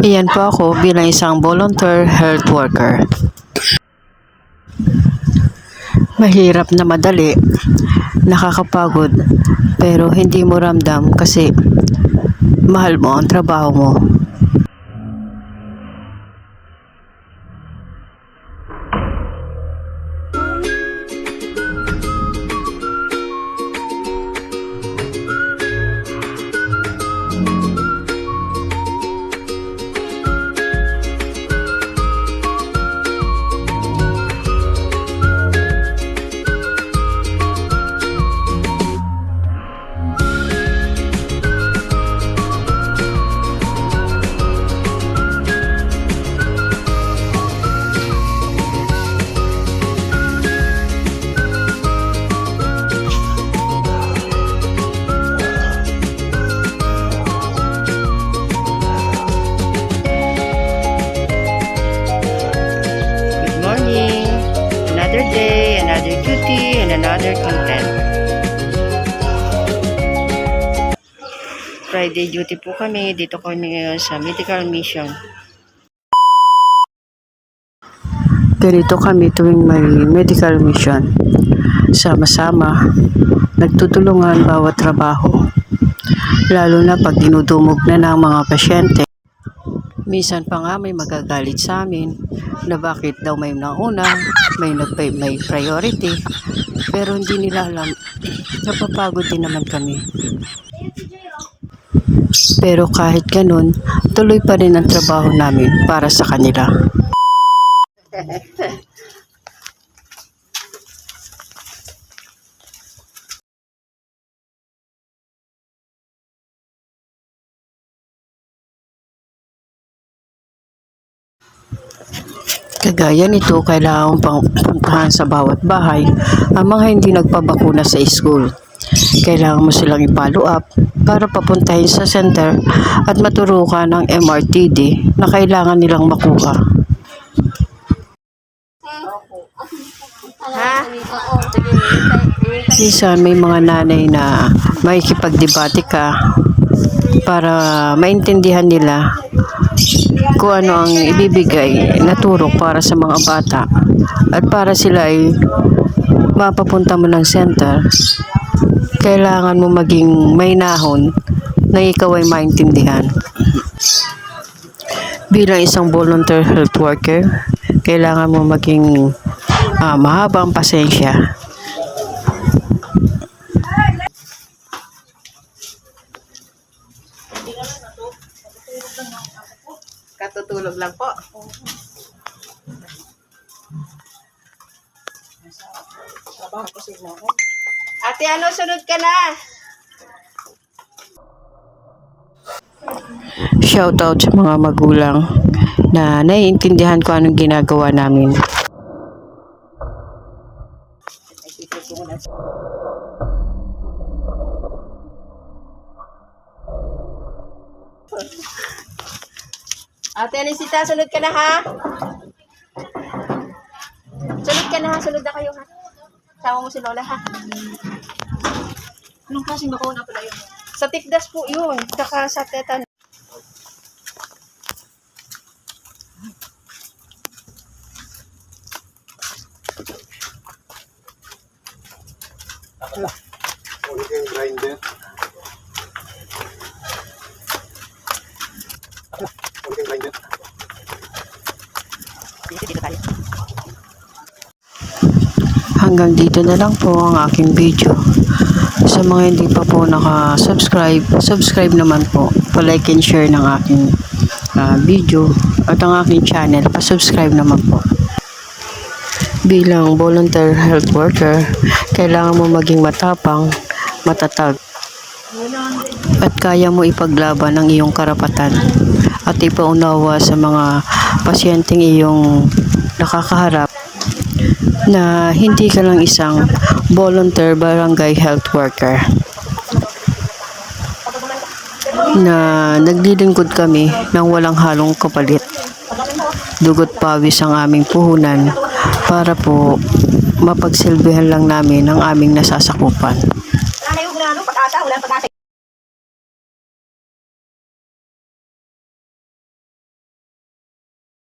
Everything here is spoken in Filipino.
Iyan po ako bilang isang volunteer health worker. Mahirap na madali, nakakapagod, pero hindi mo ramdam kasi mahal mo ang trabaho mo. Another day, another duty, and another content. Friday duty po kami. Dito kami ngayon sa medical mission. Ganito kami tuwing may medical mission. Sama-sama, nagtutulungan bawat trabaho. Lalo na pag dinudumog na ng mga pasyente. Minsan pa nga may magagalit sa amin na bakit daw may nauna, may priority, pero hindi nila alam, napapagod din naman kami. Pero kahit ganun, tuloy pa rin ang trabaho namin para sa kanila. Kagaya nito, kailangan pang puntahan sa bawat bahay ang mga hindi nagpabakuna sa school. Kailangan mo silang i-follow up para papuntahin sa center at maturukan ng MRTD na kailangan nilang makuha. Minsan may mga nanay na makikipagdebate ka para maintindihan nila kung ano ang ibibigay na turok para sa mga bata at para sila ay mapapunta mo ng center. Kailangan mo maging mahinahon na ikaw ay maintindihan. Bilang isang volunteer health worker, kailangan mo maging mahabang pasensya. Katutulog lang po. Ate, ano, sunod ka na? Shoutout sa mga magulang na naiintindihan ko anong ginagawa namin. Ate Anisita, sunod ka na ha? Sunod ka na ha? Sunod na kayo ha? Sama mo si Lola ha? Anong klaseng bakuna pala yun? Sa tikdas po yun. Saka sa tetan. Grinder. Hanggang dito na lang po ang aking video. Sa mga hindi pa po naka-subscribe, subscribe naman po. Pa-like and share ng aking video at ang aking channel. Pa-subscribe naman po. Bilang volunteer health worker, kailangan mo maging matapang, matatag, at kaya mo ipaglaban ang iyong karapatan at ipaunawa sa mga pasyenteng iyong nakakaharap na hindi ka lang isang volunteer barangay health worker. Na naglilingkod kami ng walang halong kapalit. Dugot pawis ang aming puhunan para po mapagsilbihan lang namin ang aming nasasakupan.